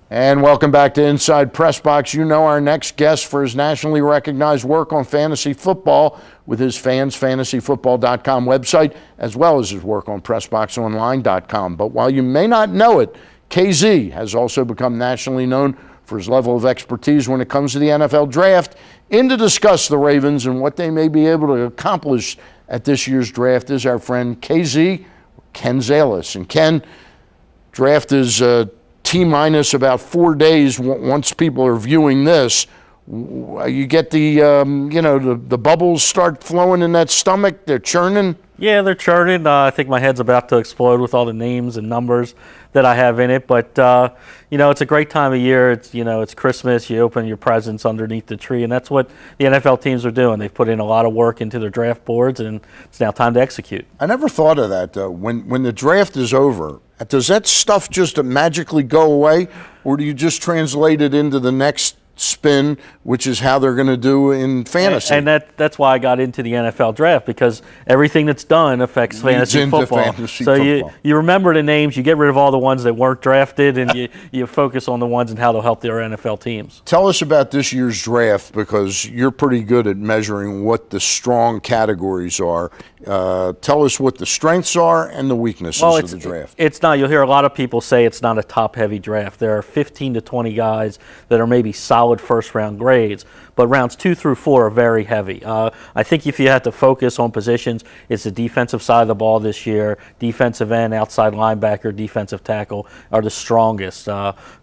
And welcome back to Inside PressBox. You know our next guest for his nationally recognized work on fantasy football with his fansfantasyfootball.com website, as well as his work on PressBoxOnline.com. But while you may not know it, KZ has also become nationally known for his level of expertise when it comes to the NFL draft. In to discuss the Ravens and what they may be able to accomplish at this year's draft is our friend KZ, Ken Zalis. And Ken, draft is T-minus about 4 days once people are viewing this. You get the bubbles start flowing in that stomach, they're churning. Yeah, they're churning. I think my head's about to explode with all the names and numbers that I have in it. But, it's a great time of year. It's Christmas. You open your presents underneath the tree, and that's what the NFL teams are doing. They've put in a lot of work into their draft boards, and it's now time to execute. I never thought of that, though. When the draft is over, does that stuff just magically go away, or do you just translate it into the next spin, which is how they're going to do in fantasy? And that's why I got into the NFL draft, because everything that's done affects fantasy football. So you remember the names, you get rid of all the ones that weren't drafted, and you focus on the ones and how they'll help their NFL teams. Tell us about this year's draft, because you're pretty good at measuring what the strong categories are. Tell us what the strengths are and the weaknesses of the draft. It's not. You'll hear a lot of people say it's not a top-heavy draft. There are 15 to 20 guys that are maybe solid first-round grades, but rounds 2 through 4 are very heavy. I think if you had to focus on positions, it's the defensive side of the ball this year. Defensive end, outside linebacker, defensive tackle are the strongest.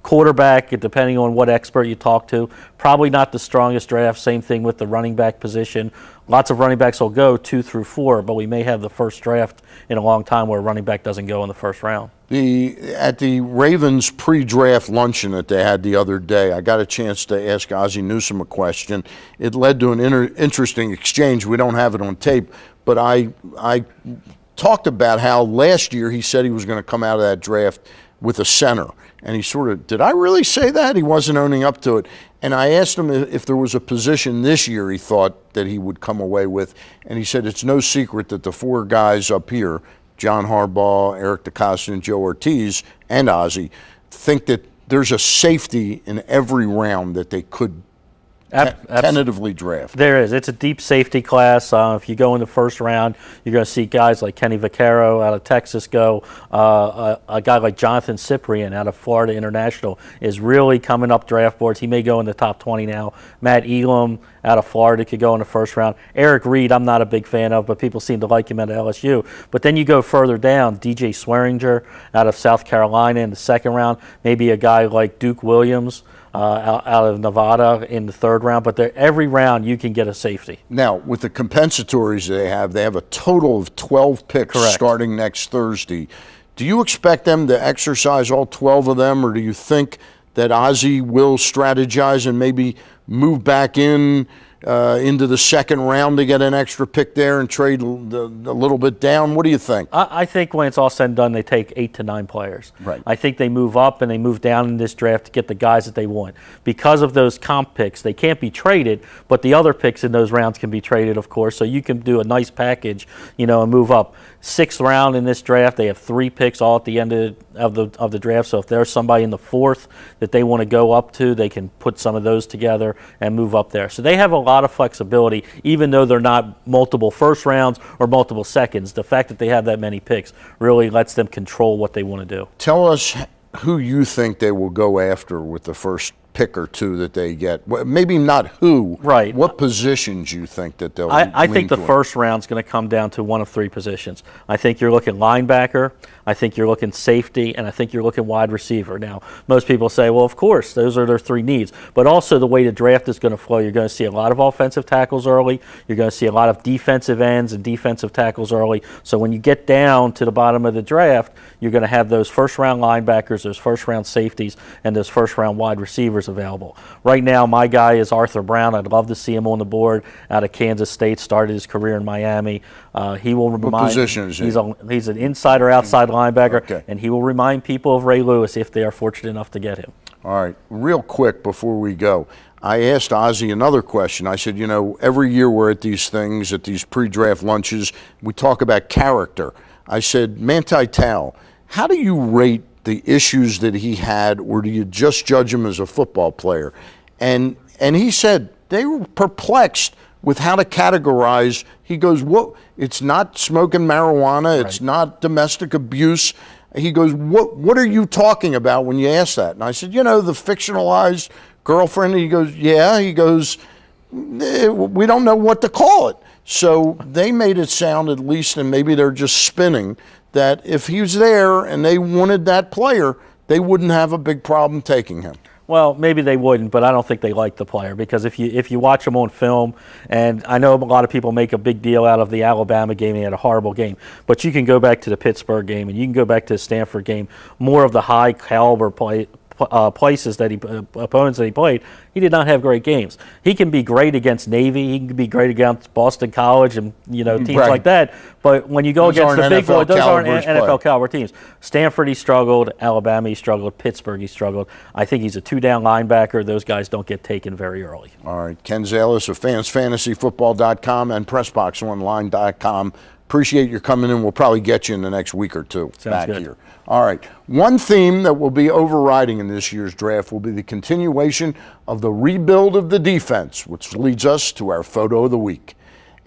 Quarterback, depending on what expert you talk to, probably not the strongest draft. Same thing with the running back position. Lots of running backs will go 2 through 4, but we may have the first draft in a long time where a running back doesn't go in the first round. At the Ravens pre-draft luncheon that they had the other day, I got a chance to ask Ozzie Newsome a question. It led to an interesting exchange. We don't have it on tape, but I talked about how last year he said he was going to come out of that draft with a center. And he sort of, did I really say that? He wasn't owning up to it. And I asked him if there was a position this year he thought that he would come away with. And he said it's no secret that the 4 guys up here, John Harbaugh, Eric DeCosta, and Joe Ortiz, and Ozzie, think that there's a safety in every round that they could tentatively draft. There is. It's a deep safety class. If you go in the first round, you're going to see guys like Kenny Vaccaro out of Texas go. A guy like Jonathan Cyprien out of Florida International is really coming up draft boards. He may go in the top 20 now. Matt Elam out of Florida could go in the first round. Eric Reed, I'm not a big fan of, but people seem to like him at LSU. But then you go further down, DJ Swearinger out of South Carolina in the second round. Maybe a guy like Duke Williams out of Nevada in the third round, but every round you can get a safety. Now, with the compensatories they have a total of 12 picks. Correct. Starting next Thursday. Do you expect them to exercise all 12 of them, or do you think that Ozzie will strategize and maybe move back into the second round to get an extra pick there and trade a little bit down? What do you think? I think when it's all said and done, they take 8 to 9 players. Right. I think they move up and they move down in this draft to get the guys that they want. Because of those comp picks, they can't be traded, but the other picks in those rounds can be traded, of course, so you can do a nice package, and move up. 6th round in this draft, they have 3 picks all at the end of the draft, so if there's somebody in the 4th that they want to go up to, they can put some of those together and move up there. So they have a lot of flexibility, even though they're not multiple first rounds or multiple seconds. The fact that they have that many picks really lets them control what they want to do. Tell us who you think they will go after with the first pick or 2 that they get. Maybe not who. Right. What positions you think that they'll I think the first round's going to come down to one of 3 positions. I think you're looking linebacker, I think you're looking safety, and I think you're looking wide receiver. Now, most people say, well, of course, those are their 3 needs. But also the way the draft is going to flow, you're going to see a lot of offensive tackles early. You're going to see a lot of defensive ends and defensive tackles early. So when you get down to the bottom of the draft, you're going to have those first-round linebackers, those first-round safeties, and those first-round wide receivers available. Right now, my guy is Arthur Brown. I'd love to see him on the board out of Kansas State, started his career in Miami. He will remind. What position is he? He's an inside or outside linebacker, okay. And he will remind people of Ray Lewis if they are fortunate enough to get him. All right, real quick before we go, I asked Ozzie another question. I said, every year we're at these things, at these pre-draft lunches, we talk about character. I said, Manti Tal, how do you rate the issues that he had, or do you just judge him as a football player? And he said they were perplexed with how to categorize. He goes, "What? It's not smoking marijuana. It's not domestic abuse." He goes, "What are you talking about when you ask that?" And I said, "You know, the fictionalized girlfriend." And he goes, "Yeah." He goes, "We don't know what to call it." So they made it sound, at least, and maybe they're just spinning, that if he was there and they wanted that player, they wouldn't have a big problem taking him. Well, maybe they wouldn't, but I don't think they like the player, because if you watch him on film, and I know a lot of people make a big deal out of the Alabama game, he had a horrible game, but you can go back to the Pittsburgh game and you can go back to the Stanford game, more of the high caliber places that opponents that he played, he did not have great games. He can be great against Navy, he can be great against Boston College and teams like that. But when you go against the big boys, those aren't NFL caliber teams. Stanford, he struggled. Alabama, he struggled. Pittsburgh, he struggled. I think he's a two-down linebacker. Those guys don't get taken very early. All right, Ken Zalis of fansfantasyfootball.com and PressBoxOnline.com. Appreciate your coming in. We'll probably get you in the next week or two. Sounds good. Here. All right. One theme that will be overriding in this year's draft will be the continuation of the rebuild of the defense, which leads us to our photo of the week.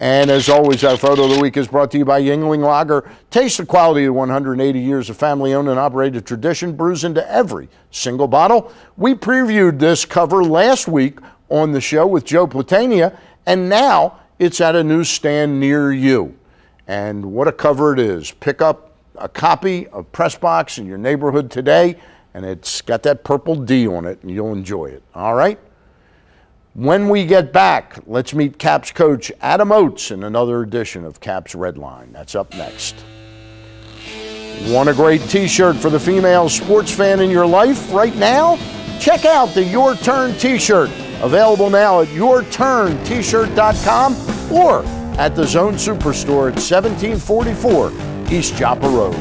And as always, our photo of the week is brought to you by Yingling Lager. Taste the quality of 180 years of family-owned and operated tradition brews into every single bottle. We previewed this cover last week on the show with Joe Platania, and now it's at a newsstand near you. And what a cover it is. Pick up a copy of PressBox in your neighborhood today, and it's got that purple D on it, and you'll enjoy it. All right? When we get back, let's meet Caps coach Adam Oates in another edition of Caps Redline. That's up next. Want a great t-shirt for the female sports fan in your life right now? Check out the Your Turn t-shirt, available now at yourturntshirt.com or at the Zone Superstore at 1744 East Joppa Road.